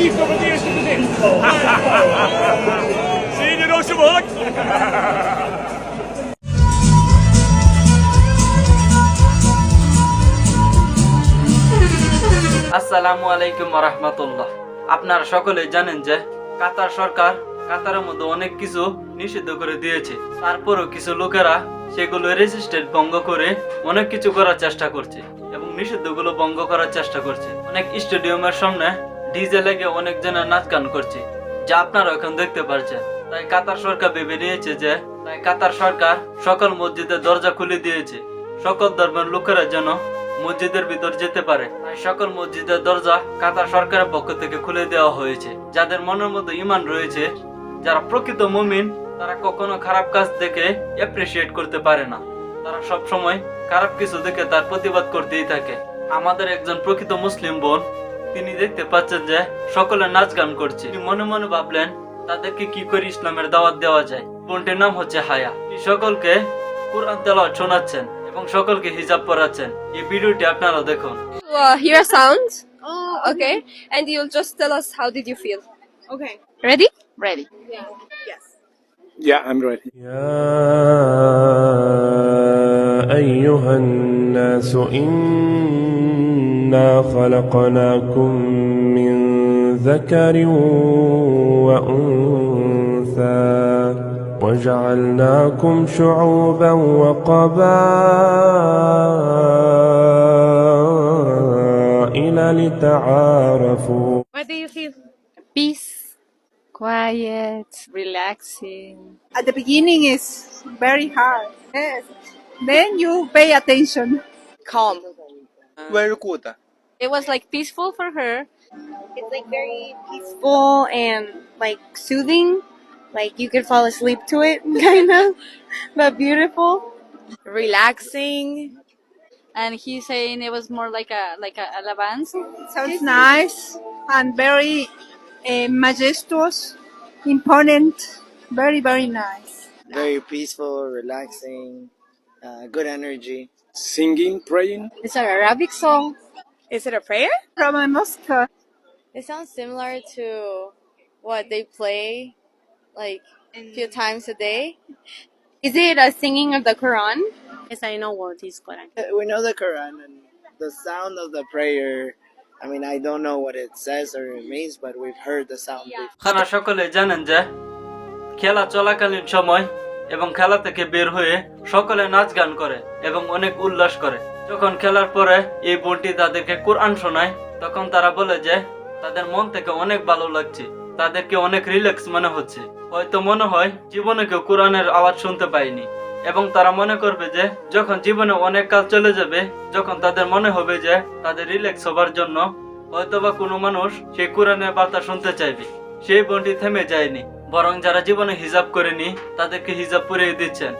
visto per dire sto così. Signor Oshimon. আসসালামু আলাইকুম ওয়া রাহমাতুল্লাহ। আপনারা সকলে জানেন যে কাতার সরকার কাতারের মধ্যে অনেক কিছু নিষিদ্ধ করে দিয়েছে। তারপরও কিছু লোকেরা সেগুলো রেজিস্ট্রেট ভঙ্গ করে অনেক কিছু করার চেষ্টা করছে এবং নিষিদ্ধগুলো ভঙ্গ করার চেষ্টা করছে। অনেক স্টেডিয়ামের সামনে ডিজে লেগে অনেক জনের নাচ গান করছে, যা আপনারা এখন দেখতে পাচ্ছেন। তাই কাতার সরকার ভেবে নিয়েছে যে কাতার সরকার সকল মসজিদের দরজা খুলে দিয়েছে, সকল ধর্মের লোকেরা যেন মসজিদের ভিতর যেতে পারে। তাই সকল মসজিদের দরজা কাতার সরকারের পক্ষ থেকে খুলে দেওয়া হয়েছে। যাদের মনের মধ্যে ঈমান রয়েছে, যারা প্রকৃত মুমিন, তারা কখনো খারাপ কাজ দেখে অ্যাপ্রিসিয়েট করতে পারে না। তারা সব সময় খারাপ কিছু দেখে তার প্রতিবাদ করতেই থাকে। আমাদের একজন প্রকৃত মুসলিম বোন, তিনি দেখতে পাচ্ছেন যে সকলে নাচ গান করছে। তিনি মনে মনে ভাবলেন তাদেরকে কি করে ইসলামের দাওয়াত দেওয়া যায়। বোনটির নাম হচ্ছে হায়া। তিনি সকলকে কুরআন তেলাওয়াত শোনাচ্ছেন এবং সকলকে হিজাব পরাচ্ছেন। এই ভিডিওটি আপনারা দেখুন। Hear a sound. Oh, okay. And you'll just tell us how did you feel. Okay. Ready? Ready. Yes. Yeah, I'm ready. يا أيها الناس إنا خلقناكم من ذكر وأنثى وجعلناكم شعوبا وقبائل لتعارفوا. What do you feel? Peace, quiet, relaxing. At the beginning is very hard. Yes. Then you pay attention. Calm. Very good. It was like peaceful for her. It's like very peaceful and like soothing. Like you could fall asleep to it, kind of, but beautiful. Relaxing. And he's saying it was more like a alabanza. Sounds nice and very majestuous, imponent. Very, very nice. Very peaceful, relaxing, good energy. Singing, praying. It's an Arabic song. Is it a prayer? From a mosque. It sounds similar to what they play like a few times a day. Is it a singing of the Quran? Yes, I know what is Quran. We know the Quran and the sound of the prayer. I mean, I don't know what it says or it means, but we've heard the sound before. আপনারা সকলে জানেন যে খেলা চলাকালীন সময় এবং খেলা থেকে বের হয়ে সকলে নাচ গান করে এবং অনেক উল্লাস করে। যখন খেলার পরে এই বোনটি তাদেরকে কোরআন শোনায়, তখন তারা বলে যে তাদের মন থেকে অনেক ভালো লাগছে, তাদেরকে অনেক রিল্যাক্স মনে হচ্ছে। হয়তো মনে হয় জীবনে কেউ কোরআনের আওয়াজ শুনতে পায়নি এবং তারা মনে করবে যে যখন জীবনে অনেক কাল চলে যাবে, যখন তাদের মনে হবে যে তাদের রিল্যাক্স হবার জন্য হয়তোবা কোনো মানুষ সেই কোরআনের বার্তা শুনতে চাইবে। সেই বোনটি থেমে যায়নি, বরং যারা জীবনে হিজাব করেনি তাদেরকে হিজাব পরিয়ে দিচ্ছেন।